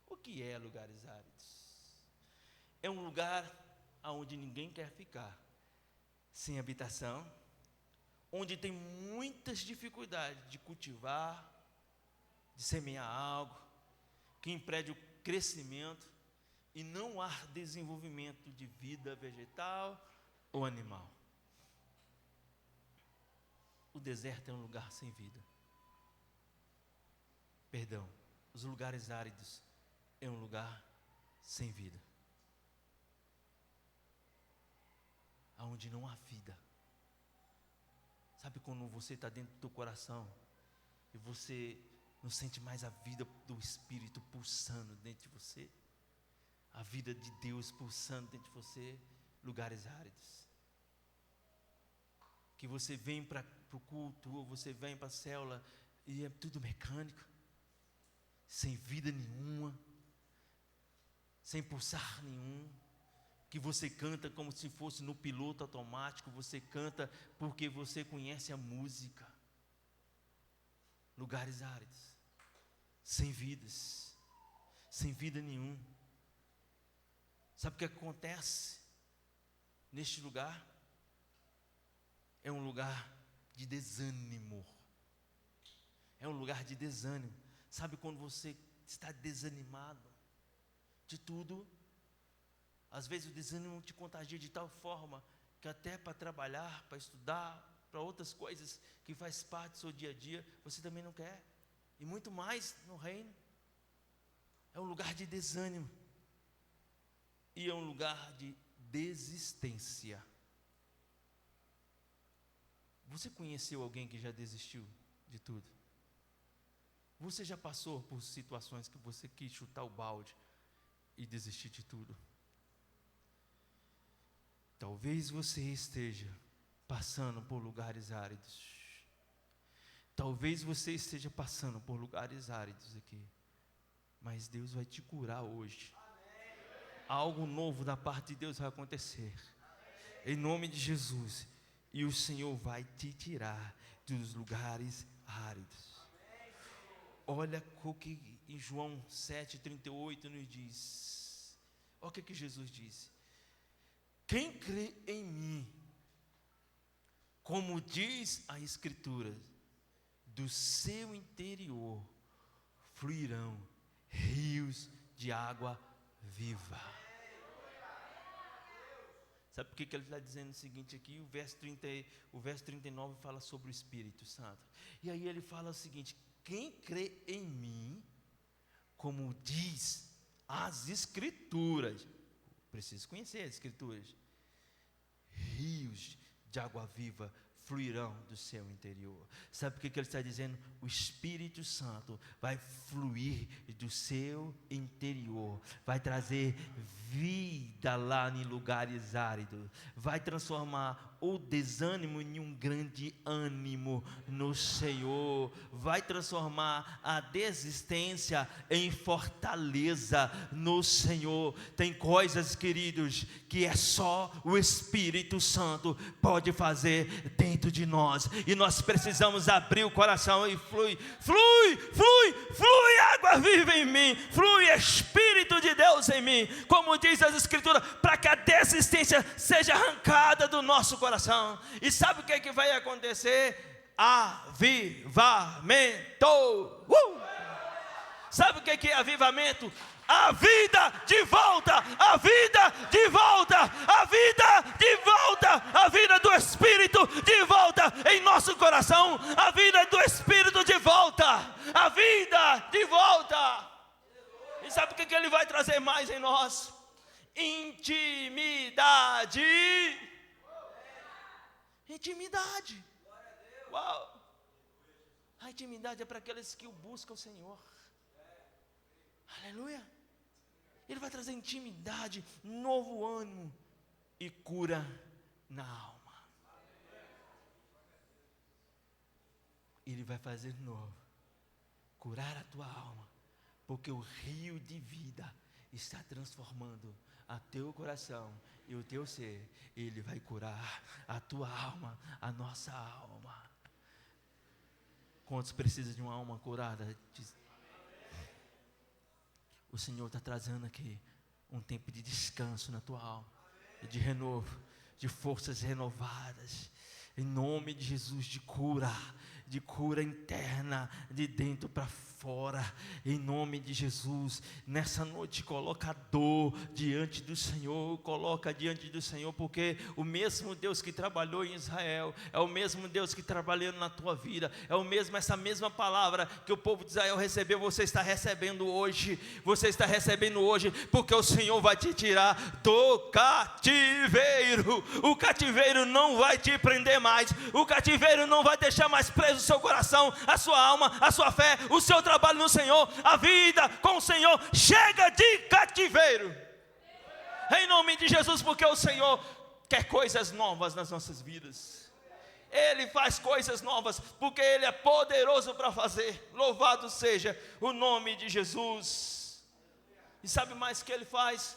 O que é lugares áridos? É um lugar onde ninguém quer ficar, sem habitação, onde tem muitas dificuldades de cultivar, de semear algo, que impede o crescimento e não há desenvolvimento de vida vegetal ou animal. O deserto é um lugar sem vida. Perdão, os lugares áridos é um lugar sem vida, aonde não há vida. Sabe quando você está dentro do teu coração e você não sente mais a vida do Espírito pulsando dentro de você? A vida de Deus pulsando dentro de você. Lugares áridos. Que você vem para o culto, ou você vem para a célula, e é tudo mecânico, sem vida nenhuma, sem pulsar nenhum. Que você canta como se fosse no piloto automático. Você canta porque você conhece a música. Lugares áridos, sem vidas, sem vida nenhuma. Sabe o que acontece neste lugar? É um lugar de desânimo. É um lugar de desânimo. Sabe quando você está desanimado de tudo? Às vezes o desânimo te contagia de tal forma que até para trabalhar, para estudar, para outras coisas que faz parte do seu dia a dia, você também não quer. E muito mais no reino. É um lugar de desânimo. E é um lugar de desistência. Você conheceu alguém que já desistiu de tudo? Você já passou por situações que você quis chutar o balde e desistir de tudo? Talvez você esteja passando por lugares áridos. Talvez você esteja passando por lugares áridos aqui. Mas Deus vai te curar hoje. Algo novo da parte de Deus vai acontecer. Em nome de Jesus. E o Senhor vai te tirar dos lugares áridos. Olha o que em João 7,38 nos diz. Olha o que Jesus disse. Quem crê em mim, como diz a Escritura, do seu interior fluirão rios de água viva. Sabe por que ele está dizendo o seguinte aqui? O verso 39 fala sobre o Espírito Santo. E aí ele fala o seguinte: quem crê em mim, como diz as Escrituras, preciso conhecer as Escrituras, rios de água viva fluirão do seu interior. Sabe por que ele está dizendo? O Espírito Santo vai fluir do seu interior, vai trazer vida lá em lugares áridos, vai transformar o desânimo em um grande ânimo no Senhor, vai transformar a desistência em fortaleza no Senhor. Tem coisas, queridos, que é só o Espírito Santo pode fazer dentro de nós, e nós precisamos abrir o coração e flui, água viva em mim, flui Espírito de Deus em mim, como diz as Escrituras, para que a desistência seja arrancada do nosso coração. E sabe o que é que vai acontecer? Avivamento. Sabe o que é avivamento? A vida de volta, a vida de volta, a vida de volta, a vida do Espírito de volta em nosso coração, a vida do Espírito de volta, a vida de volta. E sabe o que Ele vai trazer mais em nós? Intimidade. Intimidade. Uau! A intimidade é para aqueles que o buscam o Senhor. Aleluia! Ele vai trazer intimidade, novo ânimo e cura na alma. Ele vai fazer novo, curar a tua alma, porque o rio de vida está transformando a teu coração e o teu ser. Ele vai curar a tua alma, a nossa alma. Quantos precisam de uma alma curada? O Senhor está trazendo aqui um tempo de descanso na tua alma, de renovo, de forças renovadas, em nome de Jesus, de cura interna, de dentro para fora, em nome de Jesus. Nessa noite coloca a dor diante do Senhor, porque o mesmo Deus que trabalhou em Israel, é o mesmo Deus que trabalhou na tua vida, essa mesma palavra que o povo de Israel recebeu, você está recebendo hoje, porque o Senhor vai te tirar do cativeiro. O cativeiro não vai te prender mais, o cativeiro não vai deixar mais preso o seu coração, a sua alma, a sua fé, o seu trabalho no Senhor, a vida com o Senhor. Chega de cativeiro, em nome de Jesus, porque o Senhor quer coisas novas nas nossas vidas. Ele faz coisas novas, porque Ele é poderoso para fazer. Louvado seja o nome de Jesus. E sabe mais o que Ele faz?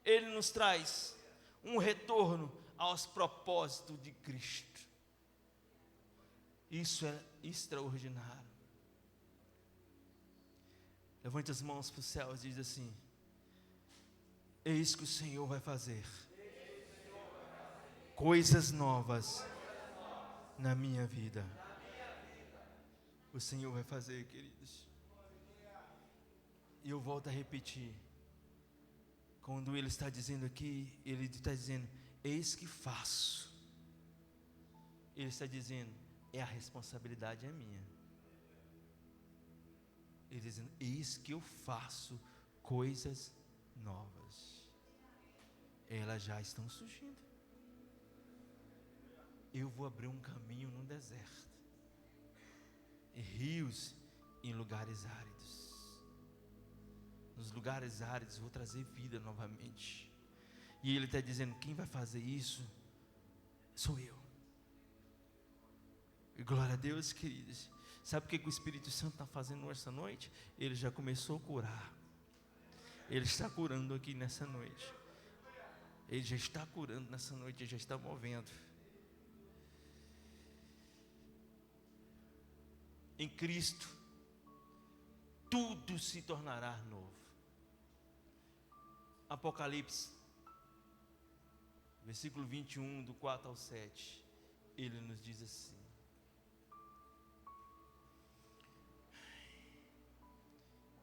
Ele nos traz um retorno aos propósitos de Cristo. Isso é extraordinário. Levante as mãos para os céus e diz assim: eis que o Senhor vai fazer coisas novas na minha vida. O Senhor vai fazer, queridos. E eu volto a repetir. Quando Ele está dizendo aqui, Ele está dizendo: eis que faço. Ele está dizendo: a responsabilidade é minha. Ele dizendo: eis que eu faço coisas novas. Elas já estão surgindo. Eu vou abrir um caminho no deserto, e rios em lugares áridos. Nos lugares áridos vou trazer vida novamente. E Ele está dizendo: quem vai fazer isso sou eu. E glória a Deus, queridos. Sabe o que o Espírito Santo está fazendo essa noite? Ele já começou a curar. Ele está curando aqui nessa noite. Ele já está curando nessa noite, Ele já está movendo. Em Cristo, tudo se tornará novo. Apocalipse, versículo 21, do 4 ao 7, Ele nos diz assim: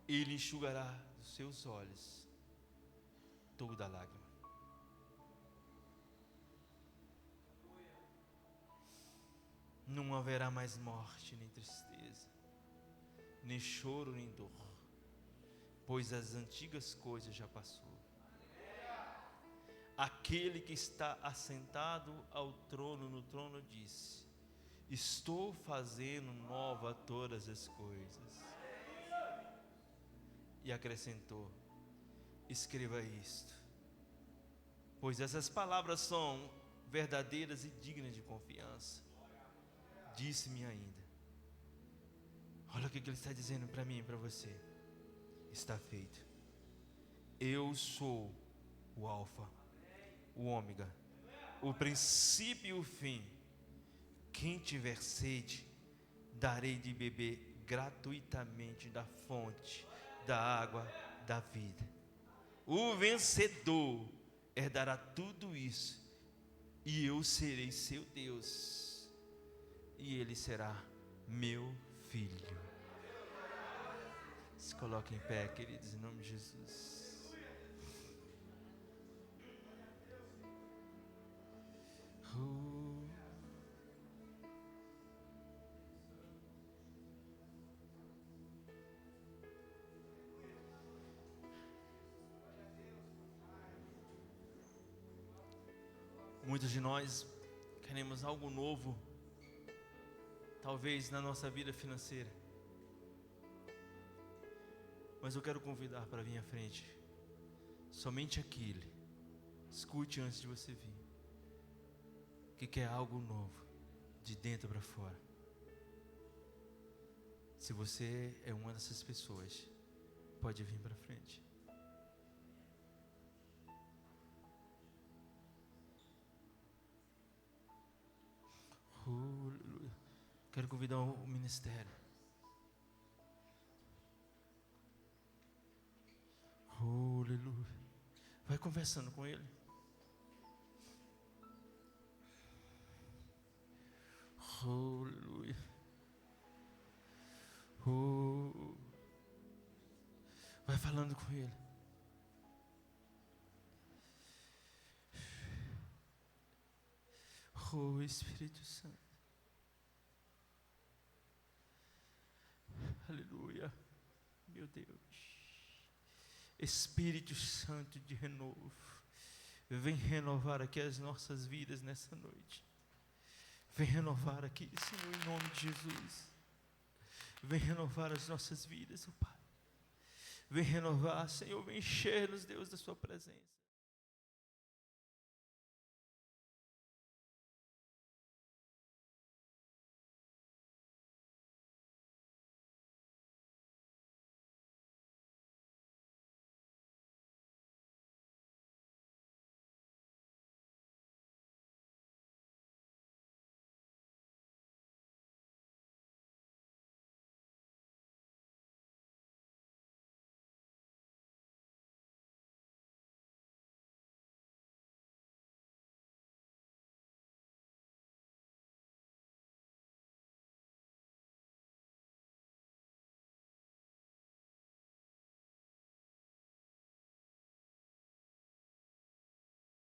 Ele enxugará dos seus olhos toda lágrima. Não haverá mais morte, nem tristeza, nem choro, nem dor, pois as antigas coisas já passou. Aquele que está assentado ao trono, no trono disse: estou fazendo nova todas as coisas. E acrescentou: escreva isto, pois essas palavras são verdadeiras e dignas de confiança. Disse-me ainda: olha o que ele está dizendo para mim e para você. Está feito. Eu sou o Alfa, o Ômega, o princípio e o fim. Quem tiver sede, darei de beber gratuitamente da fonte da água da vida. O vencedor herdará tudo isso, e eu serei seu Deus, e ele será meu filho. Se coloquem em pé, queridos, em nome de Jesus. Muitos de nós queremos algo novo, talvez na nossa vida financeira. Mas eu quero convidar para vir à frente. Somente aquele, escute antes de você vir, que quer algo novo, de dentro para fora. Se você é uma dessas pessoas, pode vir para frente. Aleluia. Quero convidar o ministério. Aleluia. Vai conversando com ele. Aleluia. Vai falando com ele. Oh, Espírito Santo. Aleluia. Meu Deus. Espírito Santo de renovo, vem renovar aqui as nossas vidas nessa noite. Vem renovar aqui, Senhor, em nome de Jesus. Vem renovar as nossas vidas, oh Pai. Vem renovar, Senhor, vem encher-nos, Deus, da sua presença.